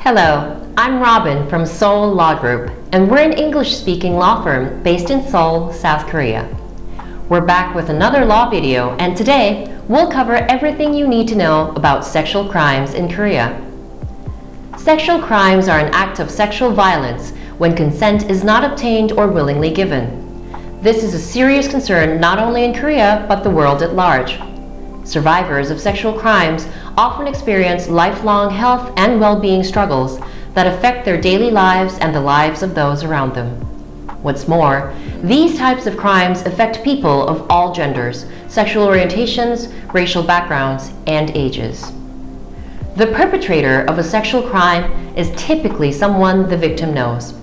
Hello, I'm Robin from Seoul Law Group, and we're an English-speaking law firm based in Seoul, South Korea. We're back with another law video, and today we'll cover everything you need to know about sexual crimes in Korea. Sexual crimes are an act of sexual violence when consent is not obtained or willingly given. This is a serious concern not only in Korea but the world at large. Survivors of sexual crimes often experience lifelong health and well-being struggles that affect their daily lives and the lives of those around them. What's more, these types of crimes affect people of all genders, sexual orientations, racial backgrounds, and ages. The perpetrator of a sexual crime is typically someone the victim knows.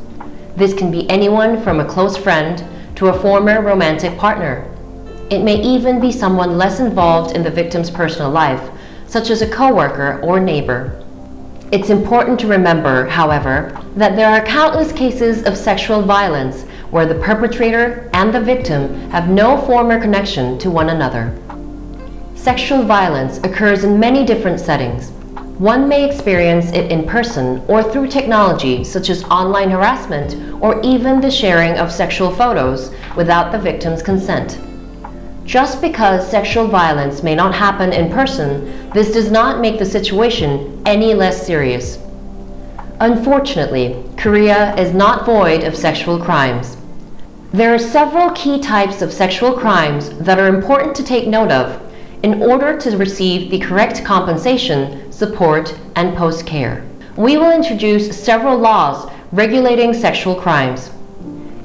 This can be anyone from a close friend to a former romantic partner. It may even be someone less involved in the victim's personal life, such as a coworker or neighbor. It's important to remember, however, that there are countless cases of sexual violence where the perpetrator and the victim have no former connection to one another. Sexual violence occurs in many different settings. One may experience it in person or through technology such as online harassment or even the sharing of sexual photos without the victim's consent. Just because sexual violence may not happen in person, this does not make the situation any less serious. Unfortunately, Korea is not void of sexual crimes. There are several key types of sexual crimes that are important to take note of in order to receive the correct compensation, support, and post-care. We will introduce several laws regulating sexual crimes.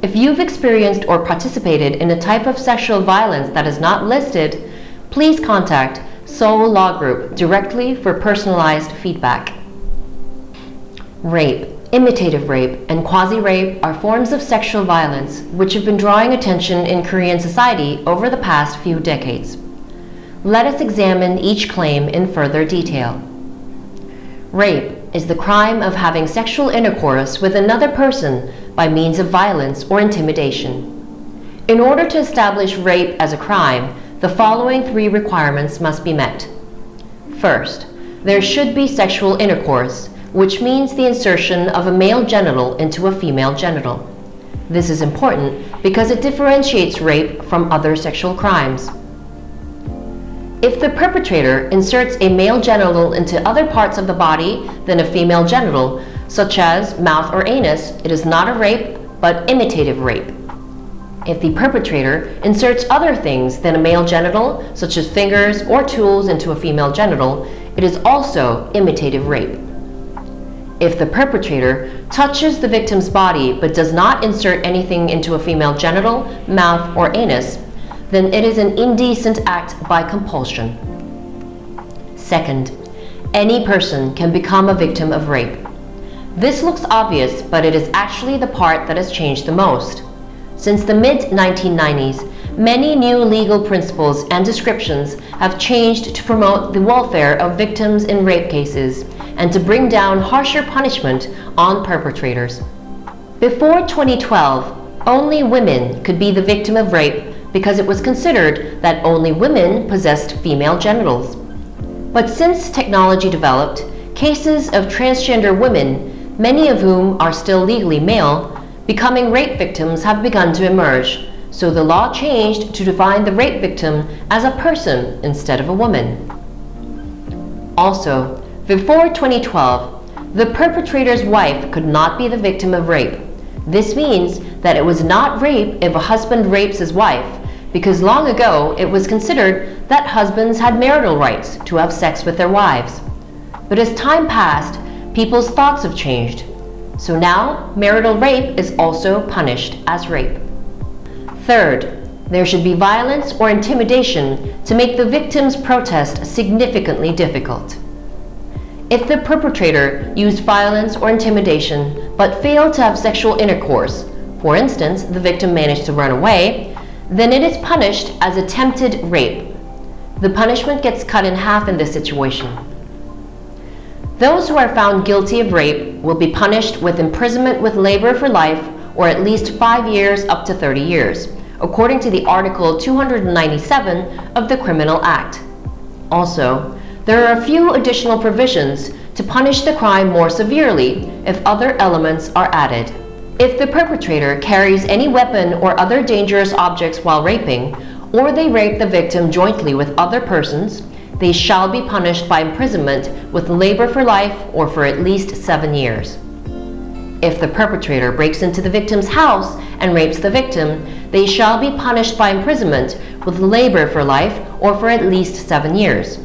If you've experienced or participated in a type of sexual violence that is not listed, please contact Seoul Law Group directly for personalized feedback. Rape, imitative rape, and quasi-rape are forms of sexual violence which have been drawing attention in Korean society over the past few decades. Let us examine each claim in further detail. Rape is the crime of having sexual intercourse with another person by means of violence or intimidation. In order to establish rape as a crime, the following three requirements must be met. First, there should be sexual intercourse, which means the insertion of a male genital into a female genital. This is important because it differentiates rape from other sexual crimes. If the perpetrator inserts a male genital into other parts of the body than a female genital, such as mouth or anus, it is not a rape, but imitative rape. If the perpetrator inserts other things than a male genital, such as fingers or tools into a female genital, it is also imitative rape. If the perpetrator touches the victim's body but does not insert anything into a female genital, mouth, or anus, then it is an indecent act by compulsion. Second, any person can become a victim of rape. This looks obvious, but it is actually the part that has changed the most. Since the mid-1990s, many new legal principles and descriptions have changed to promote the welfare of victims in rape cases and to bring down harsher punishment on perpetrators. Before 2012, only women could be the victim of rape because it was considered that only women possessed female genitals. But since technology developed, cases of transgender women, many of whom are still legally male, becoming rape victims have begun to emerge, so the law changed to define the rape victim as a person instead of a woman. Also, before 2012, the perpetrator's wife could not be the victim of rape. This means that it was not rape if a husband rapes his wife, because long ago it was considered that husbands had marital rights to have sex with their wives. But as time passed, people's thoughts have changed. So now, marital rape is also punished as rape. Third, there should be violence or intimidation to make the victim's protest significantly difficult. If the perpetrator used violence or intimidation but failed to have sexual intercourse, for instance, the victim managed to run away, then it is punished as attempted rape. The punishment gets cut in half in this situation. Those who are found guilty of rape will be punished with imprisonment with labor for life or at least 5 years up to 30 years, according to the Article 297 of the Criminal Act. Also, there are a few additional provisions to punish the crime more severely if other elements are added. If the perpetrator carries any weapon or other dangerous objects while raping, or they rape the victim jointly with other persons, they shall be punished by imprisonment with labor for life or for at least 7 years. If the perpetrator breaks into the victim's house and rapes the victim, they shall be punished by imprisonment with labor for life or for at least 7 years.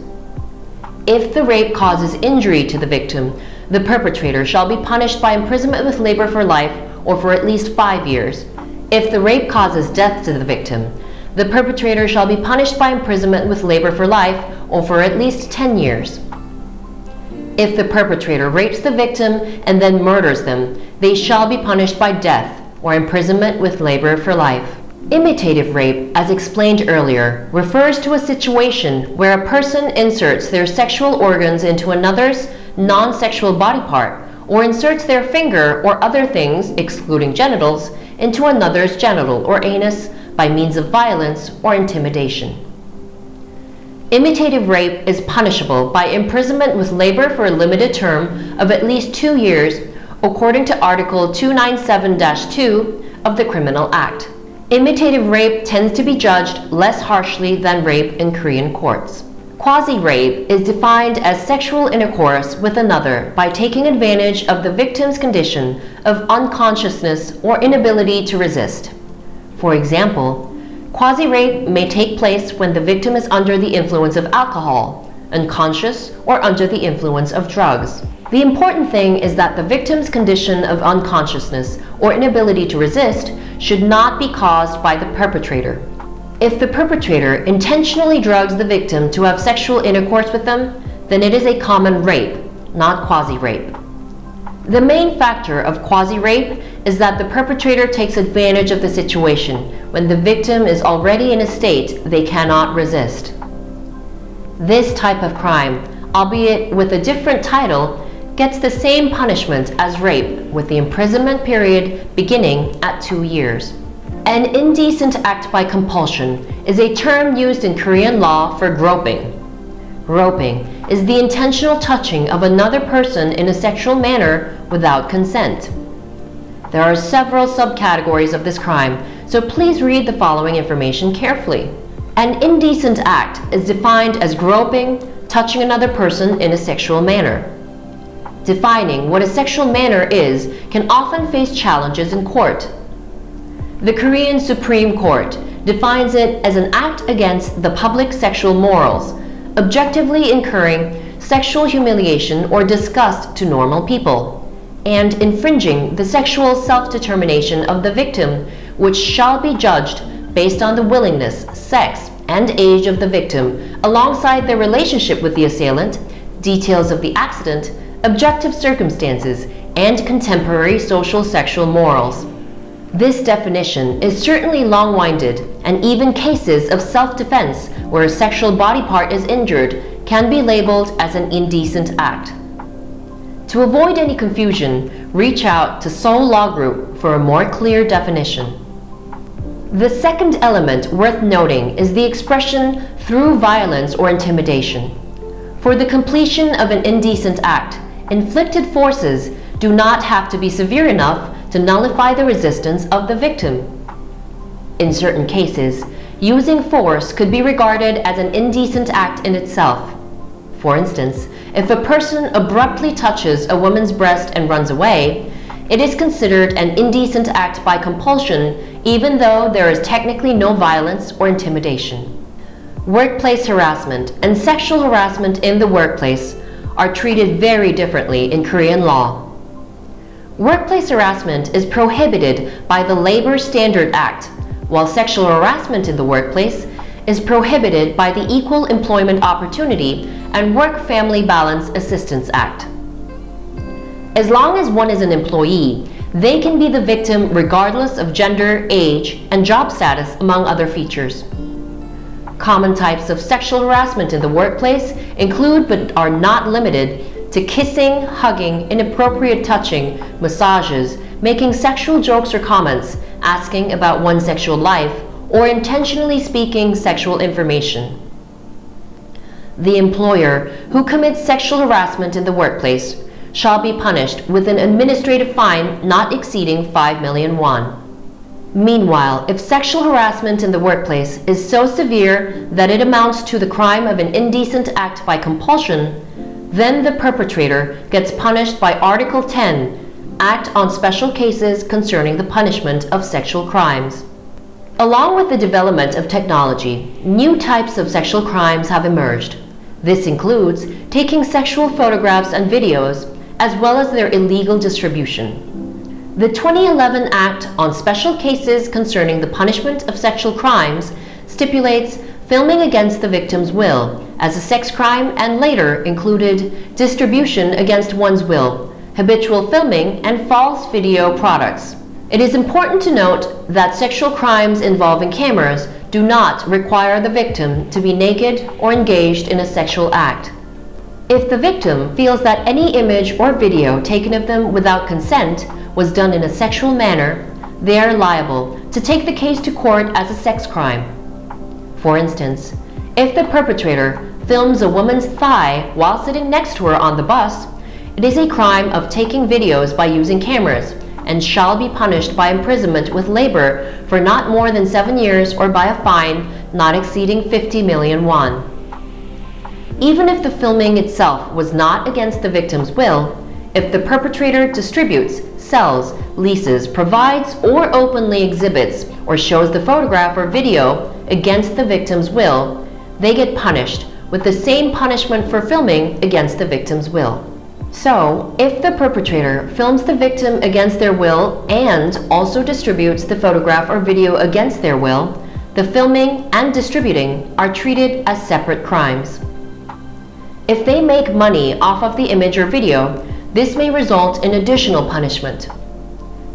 If the rape causes injury to the victim, the perpetrator shall be punished by imprisonment with labor for life or for at least 5 years. If the rape causes death to the victim, the perpetrator shall be punished by imprisonment with labor for life or for at least 10 years. If the perpetrator rapes the victim and then murders them, they shall be punished by death or imprisonment with labor for life. Imitative rape, as explained earlier, refers to a situation where a person inserts their sexual organs into another's non-sexual body part, or inserts their finger or other things, excluding genitals, into another's genital or anus by means of violence or intimidation. Imitative rape is punishable by imprisonment with labor for a limited term of at least 2 years, according to Article 297-2 of the Criminal Act. Imitative rape tends to be judged less harshly than rape in Korean courts. Quasi-rape is defined as sexual intercourse with another by taking advantage of the victim's condition of unconsciousness or inability to resist. For example, quasi-rape may take place when the victim is under the influence of alcohol, unconscious, or under the influence of drugs. The important thing is that the victim's condition of unconsciousness or inability to resist should not be caused by the perpetrator. If the perpetrator intentionally drugs the victim to have sexual intercourse with them, then it is a common rape, not quasi-rape. The main factor of quasi-rape is that the perpetrator takes advantage of the situation when the victim is already in a state they cannot resist. This type of crime, albeit with a different title, gets the same punishment as rape, with the imprisonment period beginning at 2 years. An indecent act by compulsion is a term used in Korean law for groping. Groping is the intentional touching of another person in a sexual manner without consent. There are several subcategories of this crime, so please read the following information carefully. An indecent act is defined as groping, touching another person in a sexual manner. Defining what a sexual manner is can often face challenges in court. The Korean Supreme Court defines it as an act against the public sexual morals, objectively incurring sexual humiliation or disgust to normal people, and infringing the sexual self-determination of the victim, which shall be judged based on the willingness, sex, and age of the victim, alongside their relationship with the assailant, details of the accident, objective circumstances, and contemporary social sexual morals. This definition is certainly long-winded, and even cases of self-defense where a sexual body part is injured can be labeled as an indecent act. To avoid any confusion, reach out to Seoul Law Group for a more clear definition. The second element worth noting is the expression through violence or intimidation. For the completion of an indecent act, inflicted forces do not have to be severe enough to nullify the resistance of the victim. In certain cases, using force could be regarded as an indecent act in itself. For instance, if a person abruptly touches a woman's breast and runs away, it is considered an indecent act by compulsion, even though there is technically no violence or intimidation. Workplace harassment and sexual harassment in the workplace are treated very differently in Korean law. Workplace harassment is prohibited by the Labor Standard Act, while sexual harassment in the workplace is prohibited by the Equal Employment Opportunity and Work-Family Balance Assistance Act. As long as one is an employee, they can be the victim regardless of gender, age, and job status, among other features. Common types of sexual harassment in the workplace include, but are not limited to, kissing, hugging, inappropriate touching, massages, making sexual jokes or comments, asking about one's sexual life, or intentionally speaking sexual information. the employer who commits sexual harassment in the workplace shall be punished with an administrative fine not exceeding 5 million won. Meanwhile, if sexual harassment in the workplace is so severe that it amounts to the crime of an indecent act by compulsion, then the perpetrator gets punished by Article 10, Act on Special Cases Concerning the Punishment of Sexual Crimes. Along with the development of technology, new types of sexual crimes have emerged. This includes taking sexual photographs and videos, as well as their illegal distribution. The 2011 Act on Special Cases Concerning the Punishment of Sexual Crimes stipulates filming against the victim's will as a sex crime and later included distribution against one's will, habitual filming, and false video products. It is important to note that sexual crimes involving cameras do not require the victim to be naked or engaged in a sexual act. If the victim feels that any image or video taken of them without consent was done in a sexual manner, they are liable to take the case to court as a sex crime. For instance, if the perpetrator films a woman's thigh while sitting next to her on the bus, it is a crime of taking videos by using cameras and shall be punished by imprisonment with labor for not more than 7 years or by a fine not exceeding 50 million won. Even if the filming itself was not against the victim's will, if the perpetrator distributes, sells, leases, provides, or openly exhibits or shows the photograph or video against the victim's will, they get punished with the same punishment for filming against the victim's will. So, if the perpetrator films the victim against their will and also distributes the photograph or video against their will, the filming and distributing are treated as separate crimes. If they make money off of the image or video, this may result in additional punishment.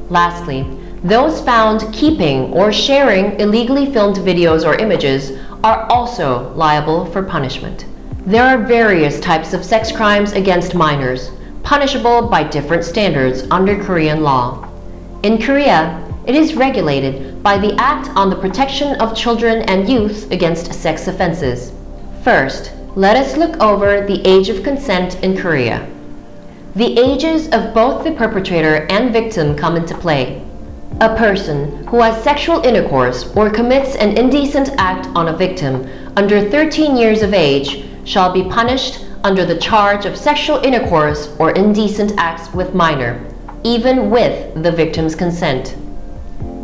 Lastly, those found keeping or sharing illegally filmed videos or images are also liable for punishment. There are various types of sex crimes against minors, punishable by different standards under Korean law. In Korea, it is regulated by the Act on the Protection of Children and Youth Against Sex Offenses. First, let us look over the age of consent in Korea. The ages of both the perpetrator and victim come into play. A person who has sexual intercourse or commits an indecent act on a victim under 13 years of age shall be punished under the charge of sexual intercourse or indecent acts with minor, even with the victim's consent.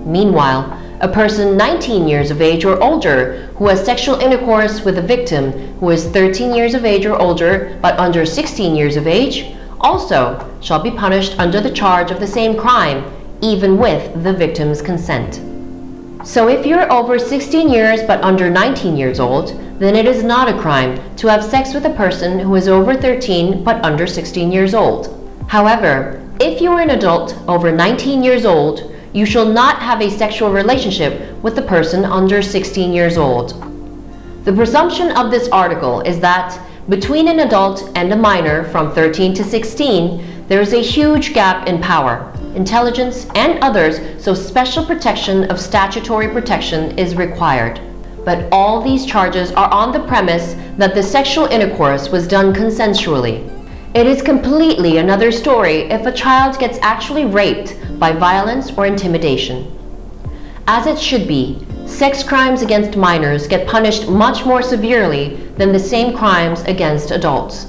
Meanwhile, a person 19 years of age or older who has sexual intercourse with a victim who is 13 years of age or older but under 16 years of age also shall be punished under the charge of the same crime, even with the victim's consent. So if you're over 16 years but under 19 years old, then it is not a crime to have sex with a person who is over 13 but under 16 years old. However, if you are an adult over 19 years old, you shall not have a sexual relationship with the person under 16 years old. The presumption of this article is that between an adult and a minor from 13 to 16, there is a huge gap in power, intelligence, and others, so special protection of statutory protection is required. But all these charges are on the premise that the sexual intercourse was done consensually. It is completely another story if a child gets actually raped by violence or intimidation. As it should be, sex crimes against minors get punished much more severely than the same crimes against adults.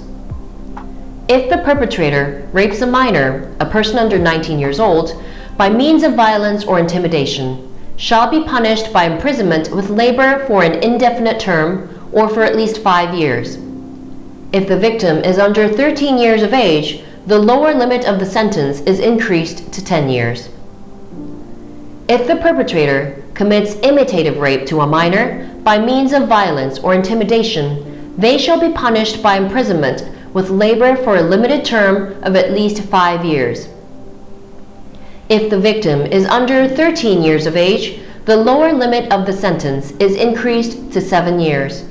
If the perpetrator rapes a minor, a person under 19 years old, by means of violence or intimidation, shall be punished by imprisonment with labor for an indefinite term or for at least 5 years. If the victim is under 13 years of age, the lower limit of the sentence is increased to 10 years. If the perpetrator commits imitative rape to a minor by means of violence or intimidation, they shall be punished by imprisonment with labor for a limited term of at least 5 years. If the victim is under 13 years of age, the lower limit of the sentence is increased to 7 years.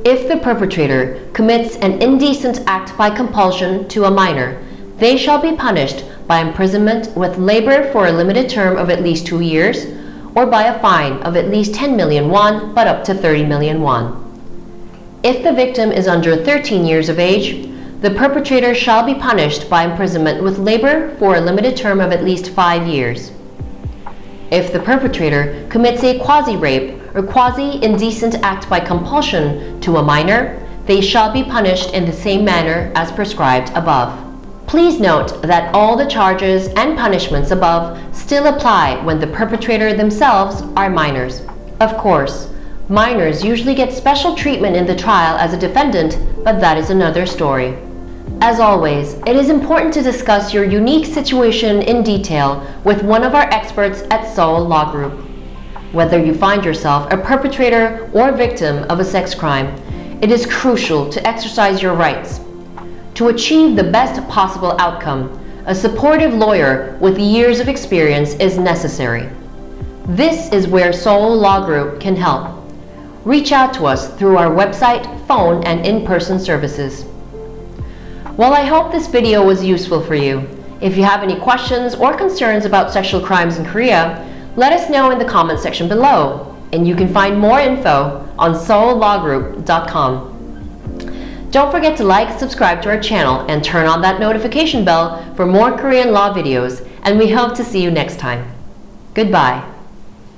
If the perpetrator commits an indecent act by compulsion to a minor, they shall be punished by imprisonment with labor for a limited term of at least 2 years, or by a fine of at least 10 million won but up to 30 million won. If the victim is under 13 years of age, the perpetrator shall be punished by imprisonment with labor for a limited term of at least 5 years. If the perpetrator commits a quasi-rape or quasi-indecent act by compulsion to a minor, they shall be punished in the same manner as prescribed above. Please note that all the charges and punishments above still apply when the perpetrator themselves are minors. Of course, minors usually get special treatment in the trial as a defendant, but that is another story. As always, it is important to discuss your unique situation in detail with one of our experts at Soul Law Group. Whether you find yourself a perpetrator or victim of a sex crime, it is crucial to exercise your rights. To achieve the best possible outcome, a supportive lawyer with years of experience is necessary. This is where Soul Law Group can help. Reach out to us through our website, phone, and in-person services. Well, I hope this video was useful for you. If you have any questions or concerns about sexual crimes in Korea, let us know in the comment section below, and you can find more info on soullawgroup.com. Don't forget to like, subscribe to our channel, and turn on that notification bell for more Korean law videos, and we hope to see you next time. Goodbye.